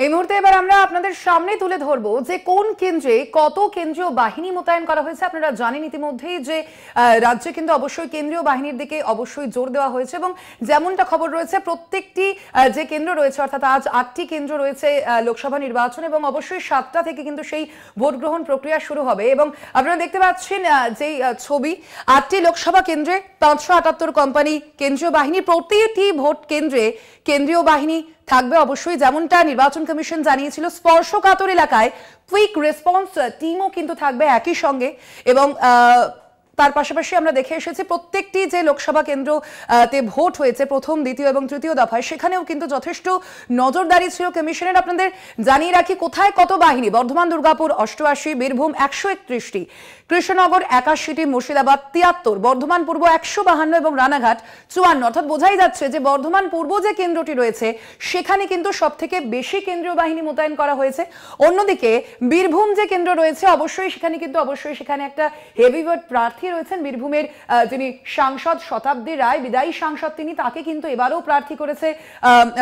এই মুহূর্তে এবার আমরা আপনাদের সামনে তুলে ধরবো যে কোন কেন্দ্রে কত কেন্দ্রীয় বাহিনী মোতায়েন করা হয়েছে। আপনারা জানেন ইতিমধ্যেই যে রাজ্যে কিন্তু অবশ্যই কেন্দ্রীয় বাহিনীর দিকে অবশ্যই জোর দেওয়া হয়েছে এবং যেমনটা খবর রয়েছে প্রত্যেকটি যে কেন্দ্র রয়েছে অর্থাৎ আজ 8টি কেন্দ্র রয়েছে লোকসভা নির্বাচন এবং অবশ্যই 7টা থেকে কিন্তু সেই ভোট গ্রহণ প্রক্রিয়া শুরু হবে এবং আপনারা দেখতে পাচ্ছেন যে ছবি 8টি লোকসভা কেন্দ্রে 578 কোম্পানি কেন্দ্রীয় বাহিনী, প্রতিটি ভোট কেন্দ্রে কেন্দ্রীয় বাহিনী থাকবে। অবশ্যই যেমনটা নির্বাচন কমিশন জানিয়েছিল, স্পর্শকাতর এলাকায় কুইক রেসপন্স টিমও কিন্তু থাকবে একই সঙ্গে এবং তার পাশাপাশি আমরা দেখে এসেছি প্রত্যেকটি যে লোকসভা কেন্দ্রতে ভোট হয়েছে প্রথম, দ্বিতীয় এবং তৃতীয় দফায়, সেখানেও কিন্তু যথেষ্ট নজরদারি ছিল কমিশনের। আপনাদের জানিয়ে রাখি কোথায় কত বাহিনী: বর্ধমান দুর্গাপুর 88, বীরভূম 131টি, কৃষ্ণনগর 81টি, মুর্শিদাবাদ 73, বর্ধমান পূর্ব 152 এবং রানাঘাট 54। অর্থাৎ বোঝাই যাচ্ছে যে বর্ধমান পূর্ব যে কেন্দ্রটি রয়েছে সেখানে কিন্তু সব থেকে বেশি কেন্দ্রীয় বাহিনী মোতায়েন করা হয়েছে। অন্যদিকে বীরভূম যে কেন্দ্র রয়েছে অবশ্যই সেখানে একটা হেভিওয়েট প্রার্থী রয়েছেন বীরভূমের যিনি সাংসদ শতাব্দী রায়, বিদায়ী সাংসদ তিনি, তাকে কিন্তু এবারও প্রার্থী করেছে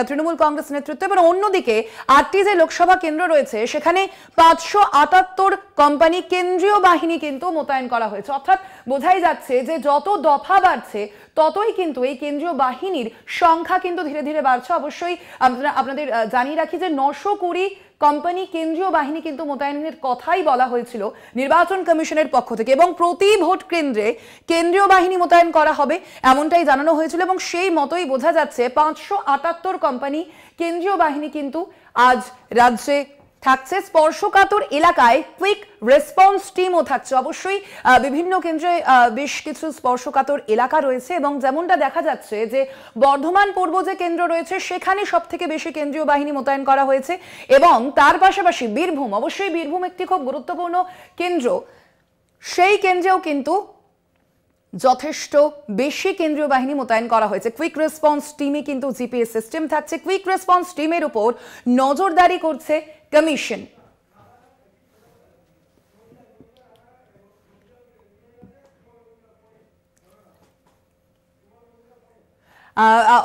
তৃণমূল কংগ্রেস নেতৃত্ব। এবং অন্যদিকে 8টি যে লোকসভা কেন্দ্র রয়েছে সেখানে 578 কোম্পানি কেন্দ্রীয় বাহিনী কিন্তু মোতায়েন করা হয়েছে। অর্থাৎ বোঝাই যাচ্ছে যে যত দফা বাড়ছে ততই কিন্তু এই কেন্দ্রীয় বাহিনীর সংখ্যা কিন্তু ধীরে ধীরে বাড়ছে। অবশ্যই আপনাদের জানিয়ে রাখি যে 920 কোম্পানি কেন্দ্রীয় বাহিনী কিন্তু মোতায়েনের কথাই বলা হয়েছিল নির্বাচন কমিশনের পক্ষ থেকে এবং প্রতি ভোট কেন্দ্রে কেন্দ্রীয় বাহিনী মোতায়েন করা হবে এমনটাই জানানো হয়েছিল এবং সেই মতোই বোঝা যাচ্ছে 578 কোম্পানি কেন্দ্রীয় বাহিনী কিন্তু আজ রাজ্যে থাকছে। স্পর্শকাতর এলাকায় কুইক রেসপন্স টিমও থাকছে। অবশ্যই বিভিন্ন কেন্দ্রে বেশ কিছু স্পর্শকাতর এলাকা রয়েছে এবং যেমনটা দেখা যাচ্ছে যে বর্ধমান পূর্ব যে কেন্দ্র রয়েছে সেখানে সব থেকে বেশি কেন্দ্রীয় বাহিনী মোতায়েন করা হয়েছে এবং তার পাশাপাশি বীরভূম, অবশ্যই বীরভূম একটি খুব গুরুত্বপূর্ণ কেন্দ্র, সেই কেন্দ্রেও কিন্তু যথেষ্ট বেশি কেন্দ্রীয় বাহিনী মোতায়েন করা হয়েছে। কুইক রেসপন্স টিমে কিন্তু জিপিএস সিস্টেম থাকছে। কুইক রেসপন্স টিমের উপর নজরদারি করছে কমিশন।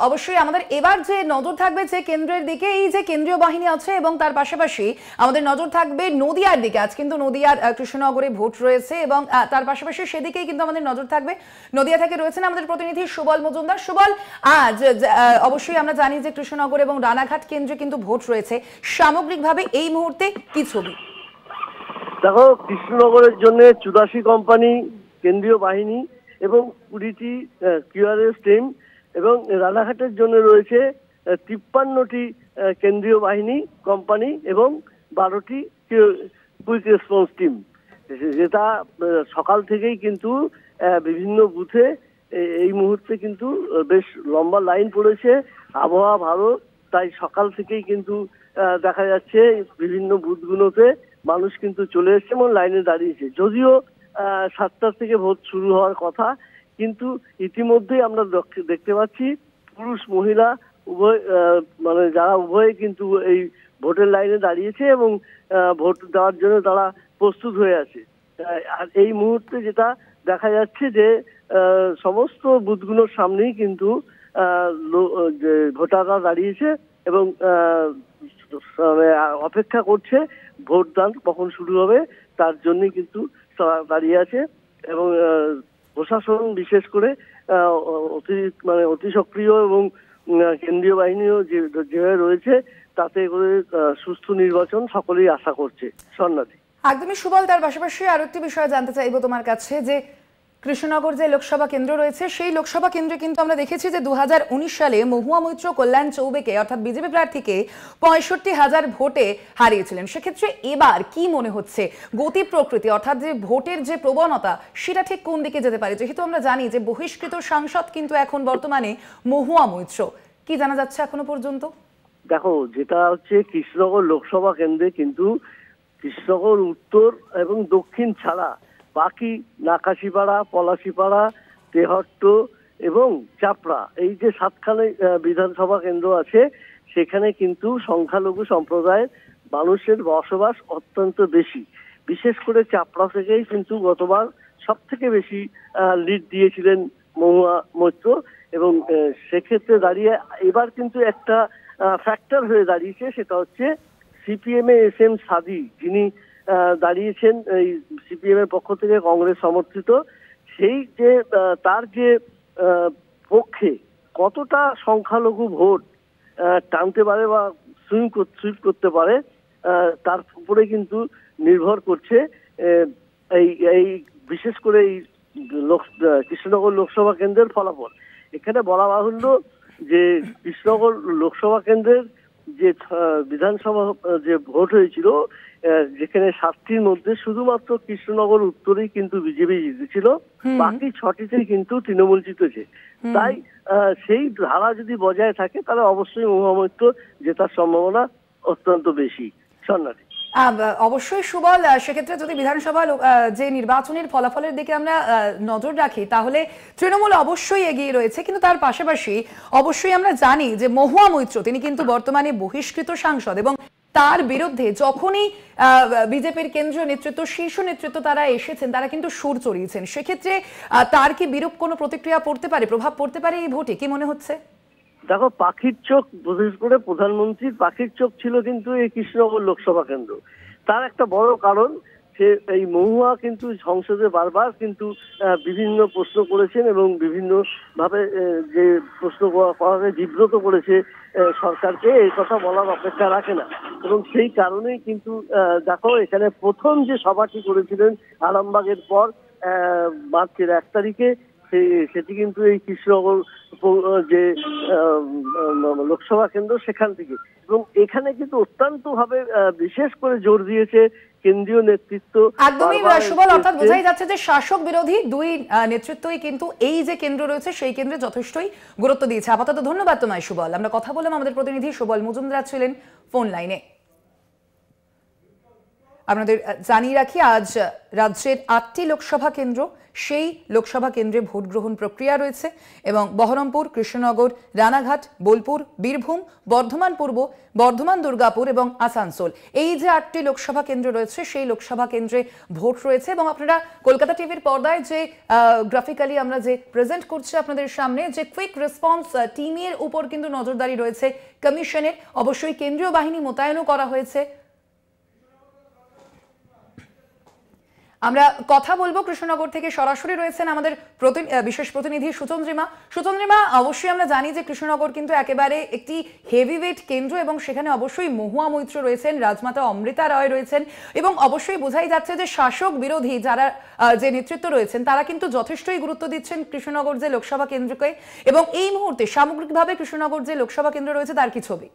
অবশ্যই আমাদের এবার যে নজর থাকবে যে কেন্দ্রের দিকে, এই যে কেন্দ্রীয় বাহিনী আছে এবং তার পাশাপাশি আমাদের নজর থাকবে নদিয়ার দিকে। আজ কিন্তু নদিয়ার কৃষ্ণনগরে ভোট রয়েছে এবং তার পাশাপাশি সেদিকেই কিন্তু আমাদের নজর থাকবে। নদিয়া থেকে রয়েছেন আমাদের প্রতিনিধি সুবল মজুমদার। সুবল, আজ অবশ্যই আমরা জানি যে কৃষ্ণনগর এবং রানাঘাট কেন্দ্রে কিন্তু ভোট রয়েছে, সামগ্রিকভাবে এই মুহূর্তে কি ছবি? দেখো, কৃষ্ণনগরের জন্য 84 কোম্পানি কেন্দ্রীয় বাহিনী এবং 20টি কিউআরএস টিম এবং রানাঘাটের জন্য রয়েছে 53টি কেন্দ্রীয় বাহিনী কোম্পানি এবং 12টি কুইক রেসপন্স টিম, যেটা সকাল থেকেই কিন্তু বিভিন্ন বুথে এই মুহূর্তে কিন্তু বেশ লম্বা লাইন পড়েছে। আবহাওয়া ভালো, তাই সকাল থেকেই কিন্তু দেখা যাচ্ছে বিভিন্ন বুথগুলোতে মানুষ কিন্তু চলে এসছে এবং লাইনে দাঁড়িয়েছে। যদিও 7টা থেকে ভোট শুরু হওয়ার কথা, কিন্তু ইতিমধ্যেই আমরা দেখতে পাচ্ছি পুরুষ মহিলা উভয় যারা উভয়ে কিন্তু এই ভোটের লাইনে দাঁড়িয়েছে এবং ভোট দেওয়ার জন্য তারা প্রস্তুত হয়ে আছে। আর এই মুহূর্তে যেটা দেখা যাচ্ছে যে সমস্ত বুথগুলোর সামনেই কিন্তু ভোটাররা দাঁড়িয়েছে এবং অপেক্ষা করছে ভোটদান কখন শুরু হবে তার জন্যই কিন্তু দাঁড়িয়ে আছে। এবং প্রশাসন বিশেষ করে অতি সক্রিয় এবং কেন্দ্রীয় বাহিনীও যেভাবে রয়েছে তাতে করে সুষ্ঠু নির্বাচন সকলেই আশা করছে। স্বর্ণালী, একদমই সুবল, তার পাশাপাশি আরো একটি বিষয় জানতে চাইবো তোমার কাছে যে কৃষ্ণনগর যে লোকসভা কেন্দ্র রয়েছে সেই লোকসভা কেন্দ্রে কিন্তু আমরা দেখেছি যে 2019 সালে মহুয়া মৈত্র কল্যাণ চৌবেকে অর্থাৎ বিজেপি প্রার্থীকে 65,000 ভোটে হারিয়েছিলেন। সেক্ষেত্রে এবার কি মনে হচ্ছে গতি প্রকৃতি অর্থাৎ যে ভোটের যে প্রবণতা সেটা ঠিক কোন দিকে যেতে পারে, যেহেতু আমরা জানি যে বহিষ্কৃত সাংসদ কিন্তু এখন বর্তমানে মহুয়া মৈত্র, কি জানা যাচ্ছে এখনো পর্যন্ত? দেখো, যেটা হচ্ছে কৃষ্ণনগর লোকসভা কেন্দ্রে কিন্তু কৃষ্ণনগর উত্তর এবং দক্ষিণ ছাড়া বাকি নাকাশিপাড়া, পলাশিপাড়া, তেহট্ট এবং চাপড়া, এই যে 7খানে বিধানসভা কেন্দ্র আছে সেখানে কিন্তু সংখ্যালঘু সম্প্রদায়ের মানুষের বসবাস অত্যন্ত বেশি। বিশেষ করে চাপড়া থেকেই কিন্তু গতবার সব থেকে বেশি লিড দিয়েছিলেন মহুয়া মৈত্র এবং সেক্ষেত্রে দাঁড়িয়ে এবার কিন্তু একটা ফ্যাক্টর হয়ে দাঁড়িয়েছে, সেটা হচ্ছে সিপিএম এ এস এম সাদি, যিনি দাঁড়িয়েছেন এই সিপিএম এর পক্ষ থেকে কংগ্রেস সমর্থিত, সেই যে তার যে পক্ষে কতটা সংখ্যালঘু ভোট টানতে পারে বা সুইপ করতে পারে তার উপরে কিন্তু নির্ভর করছে এই এই বিশেষ করে এই কৃষ্ণনগর লোকসভা কেন্দ্রের ফলাফল। এখানে বলা বাহুল্য যে কৃষ্ণনগর লোকসভা কেন্দ্রের যে বিধানসভা যে ভোট হয়েছিল, যেখানে 7টির মধ্যে শুধুমাত্র কৃষ্ণনগর উত্তরেই কিন্তু বিজেপি জিতেছিল, বাকি 6টিতেই কিন্তু তৃণমূল জিতেছে। তাই সেই ধারা যদি বজায় থাকে তাহলে অবশ্যই মহুয়া মৈত্র জেতার সম্ভাবনা অত্যন্ত বেশি। স্বর্ণালী, অবশ্যই সুবল, সেক্ষেত্রে যদি বিধানসভা যে নির্বাচনের ফলাফলের দিকে আমরা নজর রাখি তাহলে তৃণমূল অবশ্যই এগিয়ে রয়েছে, কিন্তু তার পাশাপাশি অবশ্যই আমরা জানি যে মহুয়া মৈত্র তিনি কিন্তু বর্তমানে বহিষ্কৃত সাংসদ এবং তার বিরুদ্ধে যখনই বিজেপির কেন্দ্রীয় নেতৃত্ব, শীর্ষ নেতৃত্ব তারা এসেছেন, তারা কিন্তু সুর চড়িয়েছেন। সেক্ষেত্রে তার কি বিরূপ কোনো প্রতিক্রিয়া পড়তে পারে, প্রভাব পড়তে পারে এই ভোটে, কি মনে হচ্ছে? দেখো, পাখির চোখ, বিশেষ করে প্রধানমন্ত্রীর পাখির চোখ ছিল কিন্তু এই কৃষ্ণনগর লোকসভা কেন্দ্র। তার একটা বড় কারণ, সে এই মহুয়া কিন্তু সংসদে বারবার কিন্তু বিভিন্ন প্রশ্ন করেছেন এবং বিভিন্ন ভাবে যে প্রশ্ন করাকে বিব্রত করেছে সরকারকে, এই কথা বলার অপেক্ষা রাখে না। এবং সেই কারণেই কিন্তু দেখো, এখানে প্রথম যে সভাটি করেছিলেন আরামবাগের পর মার্চের 1 তারিখে, সেটি কিন্তু এই কৃষ্ণনগর যে লোকসভা কেন্দ্র সেখান থেকে, এবং এখানে কিন্তু অত্যন্ত ভাবে বিশেষ করে জোর দিয়েছে কেন্দ্রীয় নেতৃত্ব। একদমই সুবল, অর্থাৎ বোঝাই যাচ্ছে যে শাসক বিরোধী দুই নেতৃত্বই কিন্তু এই যে কেন্দ্র রয়েছে সেই কেন্দ্রে যথেষ্টই গুরুত্ব দিয়েছে। আপাতত ধন্যবাদ তোমায় সুবল। আমরা কথা বললাম, আমাদের প্রতিনিধি সুবল মজুমদার ছিলেন ফোন লাইনে। আপনাদের জানিয়ে রাখি, আজ রাজ্যের 8টি লোকসভা কেন্দ্র, সেই লোকসভা কেন্দ্রে ভোট গ্রহণ প্রক্রিয়া রয়েছে এবং বহরমপুর, কৃষ্ণনগর, রানাঘাট, বোলপুর, বীরভূম, বর্ধমান পূর্ব, বর্ধমান দুর্গাপুর এবং আসানসোল, এই যে 8টি লোকসভা কেন্দ্র রয়েছে সেই লোকসভা কেন্দ্রে ভোট রয়েছে। এবং আপনারা কলকাতা টিভির পর্দায় যে গ্রাফিক্যালি আমরা যে প্রেজেন্ট করছি আপনাদের সামনে, যে কুইক রেসপন্স টিমের উপর কিন্তু নজরদারি রয়েছে কমিশনের। অবশ্যই কেন্দ্রীয় বাহিনী মোতায়েনও করা হয়েছে। আমরা কথা বলবো কৃষ্ণনগর থেকে, সরাসরি রয়েছেন আমাদের বিশেষ প্রতিনিধি সুচন্দ্রিমা। সুচন্দ্রিমা, অবশ্যই আমরা জানি যে কৃষ্ণনগর কিন্তু একেবারে একটি হেভিওয়েট কেন্দ্র এবং সেখানে অবশ্যই মহুয়া মৈত্র রয়েছেন, রাজমাতা অমৃতা রায় রয়েছেন এবং অবশ্যই বোঝাই যাচ্ছে যে শাসক বিরোধী যারা যে নেতৃত্ব রয়েছেন তারা কিন্তু যথেষ্টই গুরুত্ব দিচ্ছেন কৃষ্ণনগর যে লোকসভা কেন্দ্রকে। এবং এই মুহূর্তে সামগ্রিকভাবে কৃষ্ণনগর যে লোকসভা কেন্দ্র রয়েছে তার কি ছবি?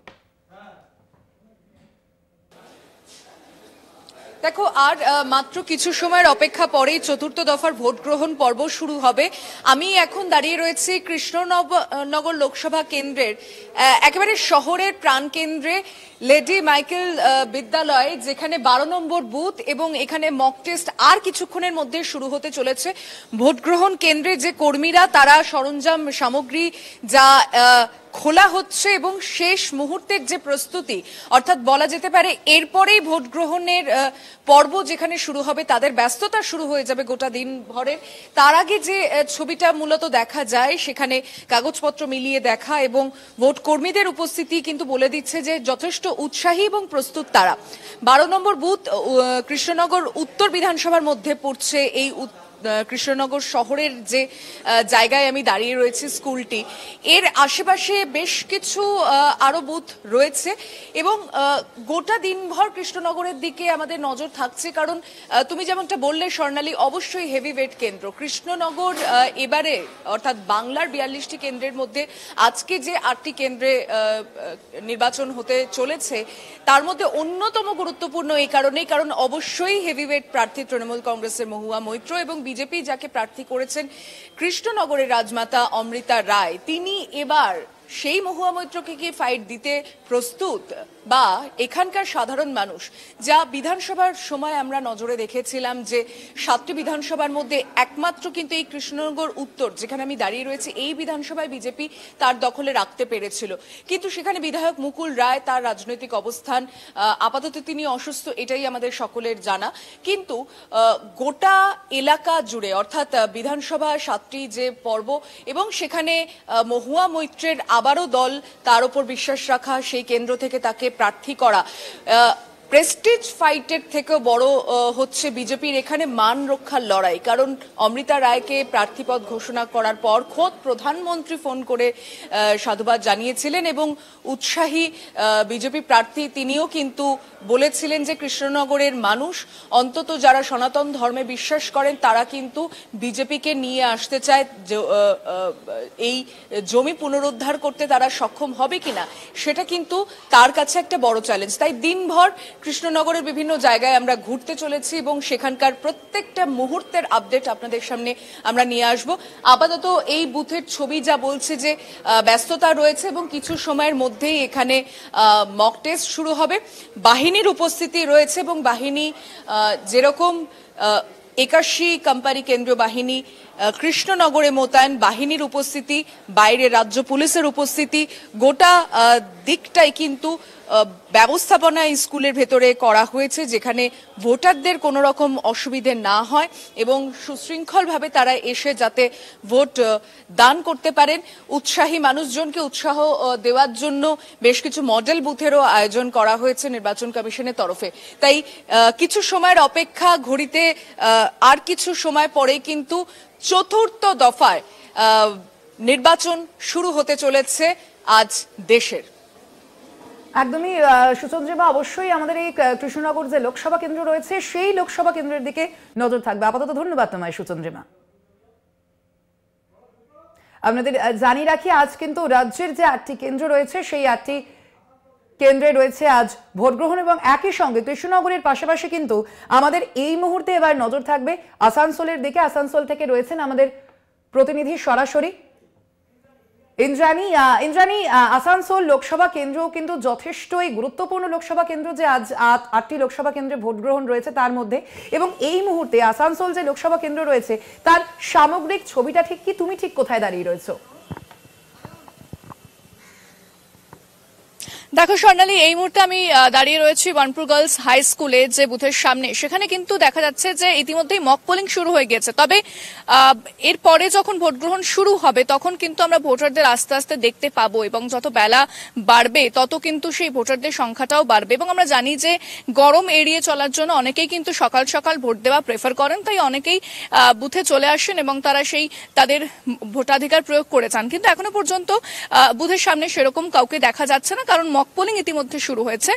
দেখো, আর মাত্র কিছু সময়ের অপেক্ষা পরেই 4র্থ দফার ভোট গ্রহণ পর্ব শুরু হবে। আমি এখন দাঁড়িয়ে রয়েছি কৃষ্ণনগর লোকসভা কেন্দ্রের একেবারে শহরের প্রাণকেন্দ্রে লেডি মাইকেল বিদ্যালয়, যেখানে 12 নম্বর বুথ, এবং এখানে মক টেস্ট আর কিছুক্ষণের মধ্যে শুরু হতে চলেছে। ভোট গ্রহণ কেন্দ্রে যে কর্মীরা, তারা সরঞ্জাম সামগ্রী যা খোলা হচ্ছে এবং শেষ মুহূর্তের যে প্রস্তুতি, অর্থাৎ বলা যেতে পারে এরপরেই ভোট গ্রহণের পর্ব যেখানে শুরু হবে, তাদের ব্যস্ততা শুরু হয়ে যাবে গোটা দিন ভরের। তার আগে যে ছবিটা মূলত দেখা যায়, সেখানে কাগজপত্র মিলিয়ে দেখা এবং ভোট কর্মীদের উপস্থিতি কিন্তু বলে দিচ্ছে যে যথেষ্ট উৎসাহী এবং প্রস্তুত তারা। 12 নম্বর বুথ কৃষ্ণনগর উত্তর বিধানসভার মধ্যে পড়ছে। এই কৃষ্ণনগর শহরের যে জায়গায় আমি দাঁড়িয়ে রয়েছি, স্কুলটি, এর আশেপাশে বেশ কিছু আরো বুথ রয়েছে এবং গোটা দিনভর কৃষ্ণনগরের দিকে আমাদের নজর থাকছে। কারণ তুমি যেমনটা বললে স্বর্ণালী, অবশ্যই হেভিওয়েট কেন্দ্র কৃষ্ণনগর। এবারে অর্থাৎ বাংলার 42টি কেন্দ্রের মধ্যে আজকে যে 8টি কেন্দ্রে নির্বাচন হতে চলেছে তার মধ্যে অন্যতম গুরুত্বপূর্ণ এই কারণেই, কারণ অবশ্যই হেভিওয়েট প্রার্থী তৃণমূল কংগ্রেসের মহুয়া মৈত্র এবং বিজেপি যাকে প্রার্থী করেছেন কৃষ্ণনগরের রাজমাতা অমৃতা রায়, তিনি এবার সেই মহুয়া মৈত্রকে কি ফাইট দিতে প্রস্তুত, বা এখানকার সাধারণ মানুষ, যা বিধানসভার সময় আমরা নজরে দেখেছিলাম যে 7টি বিধানসভার মধ্যে একমাত্র কিন্তু এই কৃষ্ণনগর উত্তর, যেখানে আমি দাঁড়িয়ে রয়েছি, এই বিধানসভায় বিজেপি তার দখলে রাখতে পেরেছিল। কিন্তু সেখানে বিধায়ক মুকুল রায়, তার রাজনৈতিক অবস্থান, আপাতত তিনি অসুস্থ, এটাই আমাদের সকলের জানা। কিন্তু গোটা এলাকা জুড়ে, অর্থাৎ বিধানসভা 7টি যে পর্ব এবং সেখানে মহুয়া মৈত্রের আবারও দল তার উপর বিশ্বাস রাখা, সেই কেন্দ্র থেকে তাকে প্রার্থী করা। প্রেস্টিজ ফাইটের থেকেও বড় হচ্ছে বিজেপির এখানে মান রক্ষার লড়াই। কারণ অমৃতা রায়কে প্রার্থীপদ ঘোষণা করার পর খোদ প্রধানমন্ত্রী ফোন করে সাধুবাদ জানিয়েছিলেন এবং উৎসাহী বিজেপি প্রার্থী তিনিও কিন্তু বলেছিলেন যে কৃষ্ণনগরের মানুষ, অন্তত যারা সনাতন ধর্মে বিশ্বাস করেন, তারা কিন্তু বিজেপিকে নিয়ে আসতে চায়। এই জমি পুনরুদ্ধার করতে তারা সক্ষম হবে কিনা সেটা কিন্তু তার কাছে একটা বড় চ্যালেঞ্জ। তাই দিনভর কৃষ্ণনগরের বিভিন্ন জায়গায় আমরা ঘুরতে চলেছি এবং সেখানকার প্রত্যেকটা মুহূর্তের আপডেট আপনাদের সামনে আমরা নিয়ে আসব। আপাতত এই বুথের ছবি যা বলছে যে ব্যস্ততা রয়েছে এবং কিছু সময়ের মধ্যেই এখানে মক টেস্ট শুরু হবে। বাহিনীর উপস্থিতি রয়েছে এবং বাহিনী যেরকম 81 কোম্পানি কেন্দ্রীয় বাহিনী কৃষ্ণনগরে মোতায়েন, বাহিনীর উপস্থিতি, বাইরে রাজ্য পুলিশের উপস্থিতি, গোটা দিকটাই কিন্তু ব্যবস্থাপনা স্কুলের ভেতরে করা হয়েছে, যেখানে ভোটারদের কোনো রকম অসুবিধে না হয় এবং সুশৃঙ্খলভাবে তারা এসে যাতে ভোট দান করতে পারেন। উৎসাহী মানুষজনকে উৎসাহ দেওয়ার জন্য বেশ কিছু মডেল বুথেরও আয়োজন করা হয়েছে নির্বাচন কমিশনের তরফে। তাই কিছু সময়ের অপেক্ষা, ঘড়িতে আর কিছু সময় পরে কিন্তু চতুর্থ দফায় নির্বাচন শুরু হতে চলেছে আজ দেশের। একদমই সুচন্দ্রিমা, অবশ্যই আমাদের এই কৃষ্ণনগর যে লোকসভা কেন্দ্র রয়েছে সেই লোকসভা কেন্দ্রের দিকে নজর থাকবে। আপাতত ধন্যবাদ তোমায় সুচন্দ্রিমা। আপনাদের জানিয়ে রাখি, আজ কিন্তু রাজ্যের যে 8টি কেন্দ্র রয়েছে সেই 8টি কেন্দ্রে রয়েছে আজ ভোট গ্রহণ এবং একই সঙ্গে কৃষ্ণনগরের পাশাপাশি কিন্তু আমাদের এই মুহূর্তে এবার নজর থাকবে আসানসোলের দিকে। আসানসোল থেকে রয়েছেন আমাদের প্রতিনিধি সরাসরি ইন্দ্রাণী। আসানসোল লোকসভা কেন্দ্র কিন্তু যথেষ্টই গুরুত্বপূর্ণ লোকসভা কেন্দ্র, যে আজ 8টি লোকসভা কেন্দ্রে ভোট গ্রহণ রয়েছে তার মধ্যে, এবং এই মুহূর্তে আসানসোল যে লোকসভা কেন্দ্র রয়েছে তার সামগ্রিক ছবিটা ঠিক কি, তুমি ঠিক কোথায় দাঁড়িয়ে রয়েছো? দেখো স্বর্ণালী, এই মুহূর্তে আমি দাঁড়িয়ে রয়েছি বার্নপুর গার্লস হাই স্কুলে যে বুথের সামনে। সেখানে কিন্তু দেখা যাচ্ছে যে ইতিমধ্যেই মক পোলিং শুরু হয়ে গেছে। তবে এরপরে যখন ভোট গ্রহণ শুরু হবে তখন কিন্তু আমরা ভোটারদের আস্তে আস্তে দেখতে পাবো এবং যত বেলা বাড়বে তত কিন্তু সেই ভোটারদের সংখ্যাটাও বাড়বে। এবং আমরা জানি যে গরম এড়িয়ে চলার জন্য অনেকেই কিন্তু সকাল সকাল ভোট দেওয়া প্রেফার করেন, তাই অনেকেই বুথে চলে আসেন এবং তারা তাদের ভোটাধিকার প্রয়োগ করে চান। কিন্তু এখনো পর্যন্ত বুথের সামনে সেরকম কাউকে দেখা যাচ্ছে না, কারণ মক পোলিং ইতিমধ্যে শুরু হয়েছে।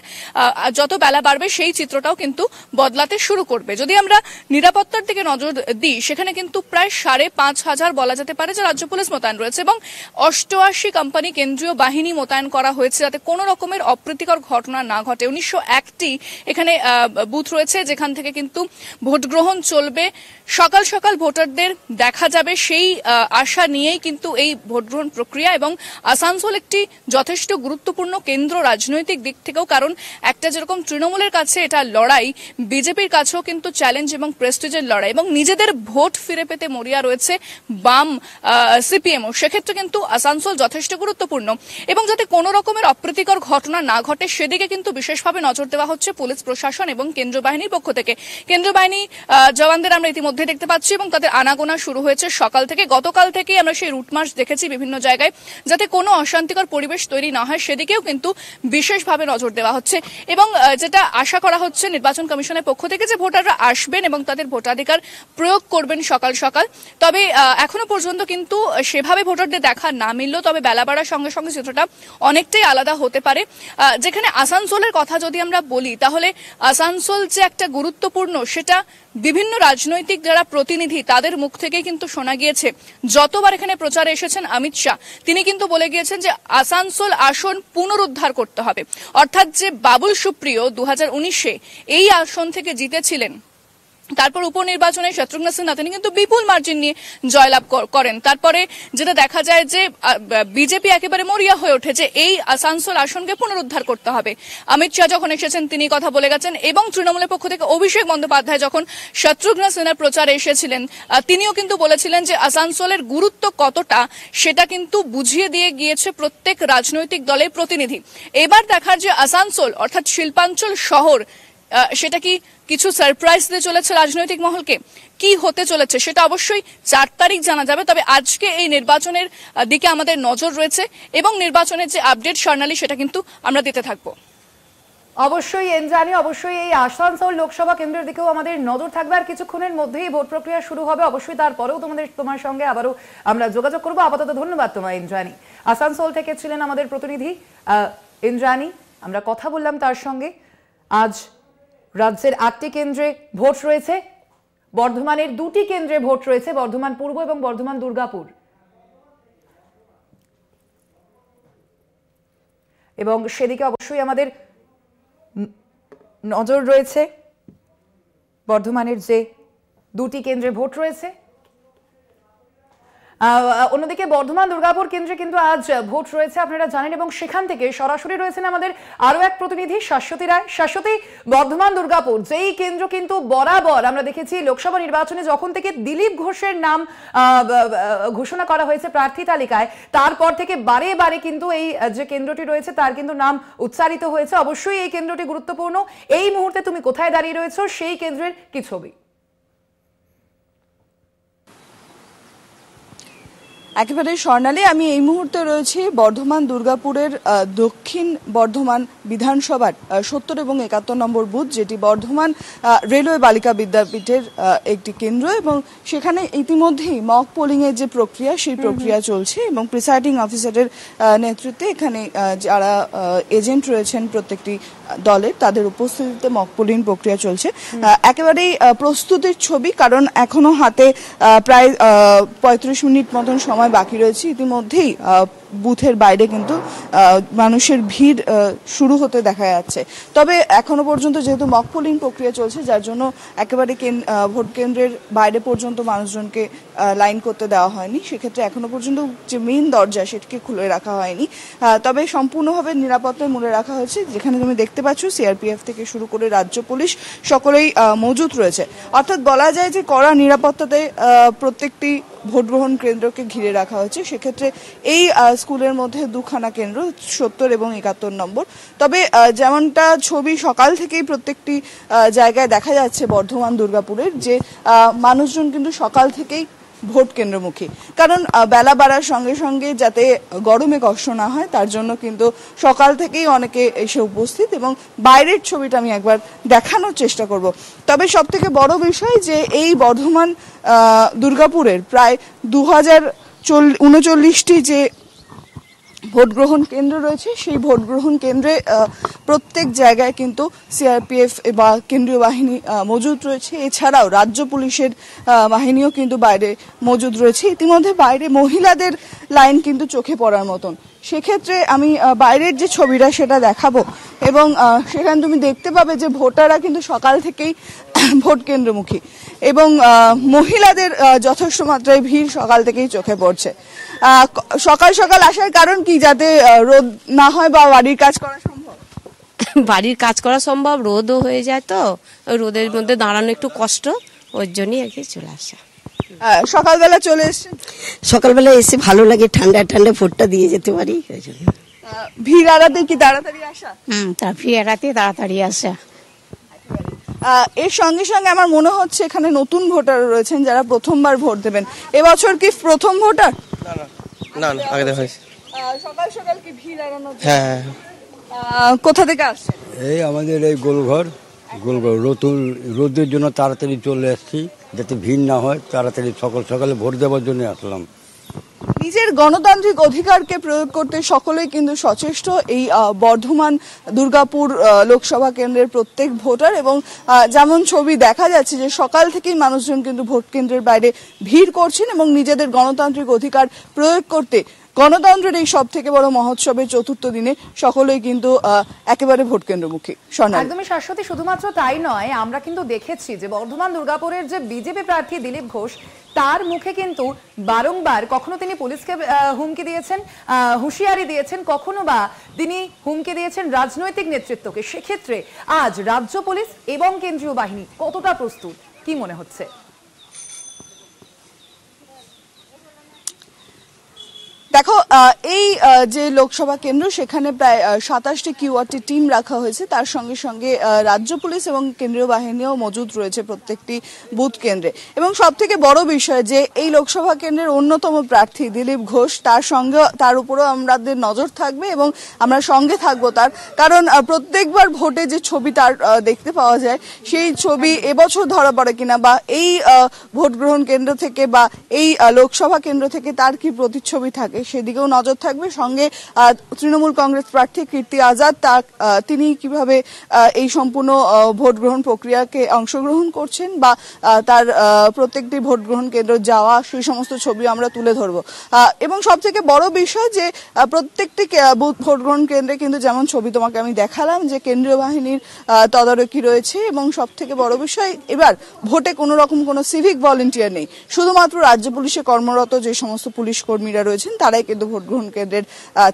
যত বেলা বাড়বে সেই চিত্রটাও কিন্তু বদলাতে শুরু করবে। যদি আমরা নিরাপত্তার দিকে নজর দিই, সেখানে কিন্তু প্রায় 5,500 বলা যেতে পারে যে রাজ্য পুলিশ মোতায়েন রয়েছে এবং 88 কোম্পানি কেন্দ্রীয় বাহিনী মোতায়েন করা হয়েছে যাতে কোনো রকমের অপ্রীতিকর ঘটনা না ঘটে। 1901টি এখানে বুথ রয়েছে যেখান থেকে কিন্তু ভোট গ্রহণ চলবে। সকাল সকাল ভোটারদের দেখা যাবে সেই আশা নিয়েই কিন্তু এই ভোট গ্রহণ প্রক্রিয়া। এবং আসানসোল একটি যথেষ্ট গুরুত্বপূর্ণ কেন্দ্র রাজনৈতিক দিক থেকেও, কারণ একটা যেরকম তৃণমূলের কাছে এটা লড়াই, বিজেপির কাছেও কিন্তু চ্যালেঞ্জ এবং প্রেস্টিজের লড়াই, এবং নিজেদের ভোট ফিরে পেতে মরিয়া রয়েছে বাম সিপিএমও। সেক্ষেত্রে কিন্তু আসানসোল যথেষ্ট গুরুত্বপূর্ণ এবং যাতে কোনো রকমের অপ্রীতিকর ঘটনা না ঘটে সেদিকে কিন্তু বিশেষভাবে নজর দেওয়া হচ্ছে পুলিশ প্রশাসন এবং কেন্দ্রীয় বাহিনীর পক্ষ থেকে। কেন্দ্রীয় বাহিনী জওয়ানদের আমরা ইতিমধ্যে দেখতে পাচ্ছি এবং তাদের আনাগোনা শুরু হয়েছে সকাল থেকে। গতকাল থেকেই আমরা সেই রুট মার্চ দেখেছি বিভিন্ন জায়গায়, যাতে কোনো অশান্তিকর পরিবেশ তৈরি না হয় সেদিকেও কিন্তু বিশেষভাবে নজর দেওয়া হচ্ছে। এবং যেটা আশা করা হচ্ছে নির্বাচন কমিশনের পক্ষ থেকে, যে ভোটাররা আসবেন এবং তাদের ভোটাধিকার প্রয়োগ করবেন সকাল সকাল। তবে এখনো পর্যন্ত কিন্তু সেভাবে ভোটারদের দেখা না মিললেও তবে বেলা বাড়ার সঙ্গে সঙ্গে চিত্রটা অনেকটাই আলাদা হতে পারে। যেখানে আসানসোলের কথা যদি আমরা বলি, তাহলে আসানসোল যে একটা গুরুত্বপূর্ণ, সেটা বিভিন্ন রাজনৈতিক যারা প্রতিনিধি তাদের মুখ থেকে কিন্তু শোনা গিয়েছে। যতবার এখানে প্রচারে এসেছেন অমিত শাহ, তিনি কিন্তু বলে গিয়েছেন যে আসানসোল আসন পুনরুদ্ধার করতে হবে। অর্থাৎ যে বাবুল সুপ্রিয় 2019-এ এই আসন থেকে জিতেছিলেন, তারপর উপনির্বাচনে শত্রুঘ্ন সিনহা তিনি কিন্তু বিপুল মার্জিন নিয়ে জয়লাভ করেন। তারপরে যেটা দেখা যায় যে বিজেপি একেবারে মরিয়া হয়ে ওঠে যে এই আসানসোল আসনকে পুনরুদ্ধার করতে হবে। অমিত শাহ যখন এসেছেন তিনি কথা বলে গেছেন এবং তৃণমূলের পক্ষ থেকে অভিষেক বন্দ্যোপাধ্যায় যখন শত্রুঘ্ন সিনহার প্রচারে এসেছিলেন, তিনিও কিন্তু বলেছিলেন যে আসানসোলের গুরুত্ব কতটা সেটা কিন্তু বুঝিয়ে দিয়ে গিয়েছে প্রত্যেক রাজনৈতিক দলের প্রতিনিধি। এবার দেখার যে আসানসোল অর্থাৎ শিল্পাঞ্চল শহর সেটা কি কিছু সারপ্রাইজ দিতে চলেছে রাজনৈতিক মহলকে? কি হতে চলেছে সেটা অবশ্যই 4 তারিখ জানা যাবে। তবে আজকে এই নির্বাচনের দিকে আমাদের নজর রয়েছে এবং নির্বাচনের যে আপডেট স্বর্ণালী সেটা কিন্তু আমরা দিতে থাকবো। অবশ্যই জানি, অবশ্যই এই আসানসোল লোকসভা কেন্দ্রের দিকেও আমাদের নজর থাকবে। আর কিছুক্ষণের মধ্যেই ভোট প্রক্রিয়া শুরু হবে, অবশ্যই তারপরেও তোমার সঙ্গে আবারও আমরা যোগাযোগ করবো। আপাতত ধন্যবাদ তোমায় ইন্দ্রাণী। আসানসোল থেকে ছিলেন আমাদের প্রতিনিধি ইন্দ্রাণী, আমরা কথা বললাম তার সঙ্গে। আজ রাজ্যের 8টি কেন্দ্রে ভোট রয়েছে, বর্ধমানের 2টি কেন্দ্রে ভোট রয়েছে, বর্ধমান পূর্ব এবং বর্ধমান দুর্গাপুর। এবং সেদিকে অবশ্যই আমাদের নজর রয়েছে। বর্ধমানের যে 2টি কেন্দ্রে ভোট রয়েছে, অন্যদিকে বর্ধমান দুর্গাপুর কেন্দ্রে কিন্তু আজ ভোট রয়েছে আপনারা জানেন, এবং সেখান থেকে সরাসরি রয়েছেন আমাদের আরো এক প্রতিনিধি শাশ্বতী রায়। শাশ্বতী, বর্ধমান দুর্গাপুর যেই কেন্দ্র কিন্তু বরাবর আমরা দেখেছি লোকসভা নির্বাচনে যখন থেকে দিলীপ ঘোষের নাম ঘোষণা করা হয়েছে প্রার্থী তালিকায়, তারপর থেকে বারে বারে কিন্তু এই যে কেন্দ্রটি রয়েছে তার কিন্তু নাম উচ্চারিত হয়েছে। অবশ্যই এই কেন্দ্রটি গুরুত্বপূর্ণ। এই মুহূর্তে তুমি কোথায় দাঁড়িয়ে রয়েছো, সেই কেন্দ্রের কি ছবি? একেবারে স্বর্ণালী, আমি এই মুহূর্তে রয়েছি বর্ধমান দুর্গাপুরের দক্ষিণ বর্ধমান বিধানসভার 70 এবং 71 নম্বর বুথ, যেটি বর্ধমান রেলওয়ে বালিকা বিদ্যাপীঠের একটি কেন্দ্র, এবং সেখানে ইতিমধ্যেই মক পোলিং এর যে প্রক্রিয়া সেই প্রক্রিয়া চলছে, এবং প্রিসাইডিং অফিসারের নেতৃত্বে এখানে যারা এজেন্ট রয়েছেন প্রত্যেকটি দলের, তাদের উপস্থিতিতে মক পোলিং প্রক্রিয়া চলছে। একেবারেই প্রস্তুতির ছবি, কারণ এখনো হাতে প্রায় 35 মিনিট মতন সময় বাকি রয়েছে। ইতিমধ্যেই বুথের বাইরে কিন্তু মানুষের ভিড় শুরু হতে দেখা যাচ্ছে। তবে এখনো পর্যন্ত যেহেতু মক পোলিং প্রক্রিয়া চলছে, যার জন্য একেবারে ভোট কেন্দ্রের বাইরে পর্যন্ত মানুষজনকে লাইন করতে দেওয়া হয়নি। সেক্ষেত্রে এখনো পর্যন্ত যে মেইন দরজা সেটিকে খুলে রাখা হয়নি, তবে সম্পূর্ণভাবে নিরাপত্তায় মুড়ে রাখা হয়েছে। যেখানে তুমি দেখতে পাচ্ছ সিআরপিএফ থেকে শুরু করে রাজ্য পুলিশ সকলেই মজুত রয়েছে। অর্থাৎ বলা যায় যে কড়া নিরাপত্তাতে প্রত্যেকটি ভোট গ্রহণ কেন্দ্রকে ঘিরে রাখা হয়েছে। সেক্ষেত্রে এই স্কুলের মধ্যে 2খানা কেন্দ্র, 70 এবং 71 নম্বর। তবে যেমনটা ছবি সকাল থেকেই প্রত্যেকটি জায়গায় দেখা যাচ্ছে বর্ধমান দুর্গাপুরের, যে মানুষজন কিন্তু সকাল থেকেই ভোট কেন্দ্রমুখী, কারণ বেলা বাড়ার সঙ্গে সঙ্গে যাতে গরমে কষ্ট না হয় তার জন্য কিন্তু সকাল থেকেই অনেকে এসে উপস্থিত। এবং বাইরের ছবিটা আমি একবার দেখানোর চেষ্টা করব। তবে সব থেকে বড় বিষয় যে এই বর্ধমান দুর্গাপুরের প্রায় 2039টি যে ভোট গ্রহণ কেন্দ্র রয়েছে, সেই ভোট গ্রহণ কেন্দ্রে প্রত্যেক জায়গায় কিন্তু সিআরপিএফ বা কেন্দ্রীয় বাহিনী মজুদ রয়েছে। এছাড়াও রাজ্য পুলিশের বাহিনীও কিন্তু বাইরে মজুদ রয়েছে। ইতিমধ্যে বাইরে মহিলাদের লাইন কিন্তু চোখে পড়ার মতন। সেক্ষেত্রে আমি বাইরের যে ছবিটা সেটা দেখাবো, এবং সেখানে তুমি দেখতে পাবে যে ভোটাররা কিন্তু সকাল থেকেই ভোট কেন্দ্রমুখী, এবং মহিলাদের যথেষ্ট মাত্রায় ভিড় সকাল থেকেই চোখে পড়ছে। সকাল সকাল আসার কারণ কি? যাতে রোদ না হয় বা বাড়ির কাজ করা সম্ভব। বাড়ির কাজ করা সম্ভব, রোদও হয়ে যায়, তো ওই রোদের মধ্যে দাঁড়ানো একটু কষ্ট, ওর জন্যই আর কি চলে আসা। সকালবেলা চলে এসেছেন? সকালবেলা এসে ভালো লাগে, ঠান্ডা ঠান্ডা ভোটটা দিয়ে যেতে পারি। ভিড় এড়াতে কি তাড়াতাড়ি আসা? তার ভিড় এড়াতে তাড়াতাড়ি আসা। এর সঙ্গে সঙ্গে আমার মনে হচ্ছে এখানে নতুন ভোটার রয়েছেন যারা প্রথমবার ভোট দেবেন। এবছর কি প্রথম ভোটার? না না, আগে দেখা হয়েছে। সকাল সকাল কি ভিড় এড়ানো? হ্যাঁ। কোথা থেকে আসছে? এই আমাদের এই গোলঘর রোদের জন্য তাড়াতাড়ি চলে আসছি, যাতে ভিড় না হয়। তাড়াতাড়ি সকাল সকালে ভোট দেওয়ার জন্য আসলাম। নিজের গণতান্ত্রিক অধিকারকে প্রয়োগ করতে সকলেই কিন্তু সচেষ্ট এই বর্ধমান দুর্গাপুর লোকসভা কেন্দ্রের প্রত্যেক ভোটার। এবং যেমন ছবি দেখা যাচ্ছে যে সকাল থেকেই মানুষজন কিন্তু ভোট কেন্দ্রের বাইরে ভিড় করছেন এবং নিজেদের গণতান্ত্রিক অধিকার প্রয়োগ করতে গণতন্ত্রের এই সব থেকে বড় মহোৎসবের 4র্থ দিনে সকলেই কিন্তু একেবারে ভোট কেন্দ্রমুখী। একদমই শাশ্বতী, শুধুমাত্র তাই নয়, আমরা কিন্তু দেখেছি যে বর্ধমান দুর্গাপুরের যে বিজেপি প্রার্থী দিলীপ ঘোষ, তার মুখে কিন্তু বারংবার কখনো তিনি পুলিশকে হুমকি দিয়েছেন, হুঁশিয়ারি দিয়েছেন, কখনো বা তিনি হুমকি দিয়েছেন রাজনৈতিক নেতৃত্বকে। সেক্ষেত্রে আজ রাজ্য পুলিশ এবং কেন্দ্রীয় বাহিনী কতটা প্রস্তুত, কি মনে হচ্ছে? দেখো এই যে লোকসভা কেন্দ্র সেখানে প্রায় 27টি কিউআরটি টিম রাখা হয়েছে, তার সঙ্গে সঙ্গে রাজ্য পুলিশ এবং কেন্দ্রীয় বাহিনীও মজুদ রয়েছে প্রত্যেকটি বুথ কেন্দ্রে। এবং সব থেকে বড় বিষয় যে এই লোকসভা কেন্দ্রের অন্যতম প্রার্থী দিলীপ ঘোষ, তার উপরেও আমাদের নজর থাকবে এবং আমরা সঙ্গে থাকবো তার, কারণ প্রত্যেকবার ভোটে যে ছবি তার দেখতে পাওয়া যায় সেই ছবি এবছর ধরা পড়ে কিনা, বা এই ভোট গ্রহণ কেন্দ্র থেকে বা এই লোকসভা কেন্দ্র থেকে তার কি প্রতিচ্ছবি থাকে সেদিকেও নজর থাকবে। সঙ্গে তৃণমূল কংগ্রেস প্রার্থী কীর্তি আজাদ তিনি কিভাবে এই সম্পূর্ণ ভোট গ্রহণ প্রক্রিয়াকে অংশগ্রহণ করছেন বা তার প্রত্যেকটি ভোট গ্রহণ কেন্দ্র যাওয়া সেই সমস্ত ছবি আমরা তুলে ধরবো। এবং সব থেকে বড় বিষয় যে প্রত্যেকটি ভোট গ্রহণ কেন্দ্রে কিন্তু যেমন ছবি তোমাকে আমি দেখালাম যে কেন্দ্রীয় বাহিনীর তদারকি রয়েছে, এবং সব থেকে বড় বিষয় এবার ভোটে কোনো রকম কোনো সিভিক ভলেন্টিয়ার নেই, শুধুমাত্র রাজ্য পুলিশে কর্মরত যে সমস্ত পুলিশ কর্মীরা রয়েছেন তারাই কিন্তু ভোট গ্রহণ কেন্দ্রের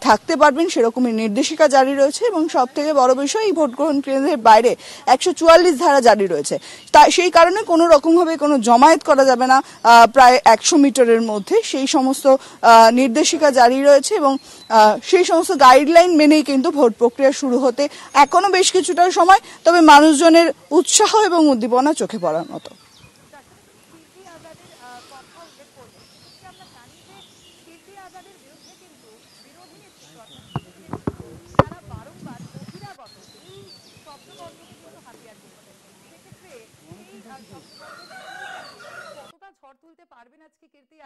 থাকতে পারবেন, সেরকমই নির্দেশিকা জারি রয়েছে। এবং সব থেকে বড় বিষয় এই ভোট গ্রহণ কেন্দ্রের বাইরে 144 ধারা জারি রয়েছে, তাই সেই কারণে কোনো রকমভাবে কোনো জমায়েত করা যাবে না প্রায় 100 মিটারের মধ্যে, সেই সমস্ত নির্দেশিকা জারি রয়েছে। এবং সেই সমস্ত গাইডলাইন মেনেই কিন্তু ভোট প্রক্রিয়া শুরু হতে এখনো বেশ কিছুটা সময়, তবে মানুষজনের উৎসাহ এবং উদ্দীপনা চোখে পড়ার মতো। কতটা ঝড় তুলতে পারবেন আজকে কীর্তি?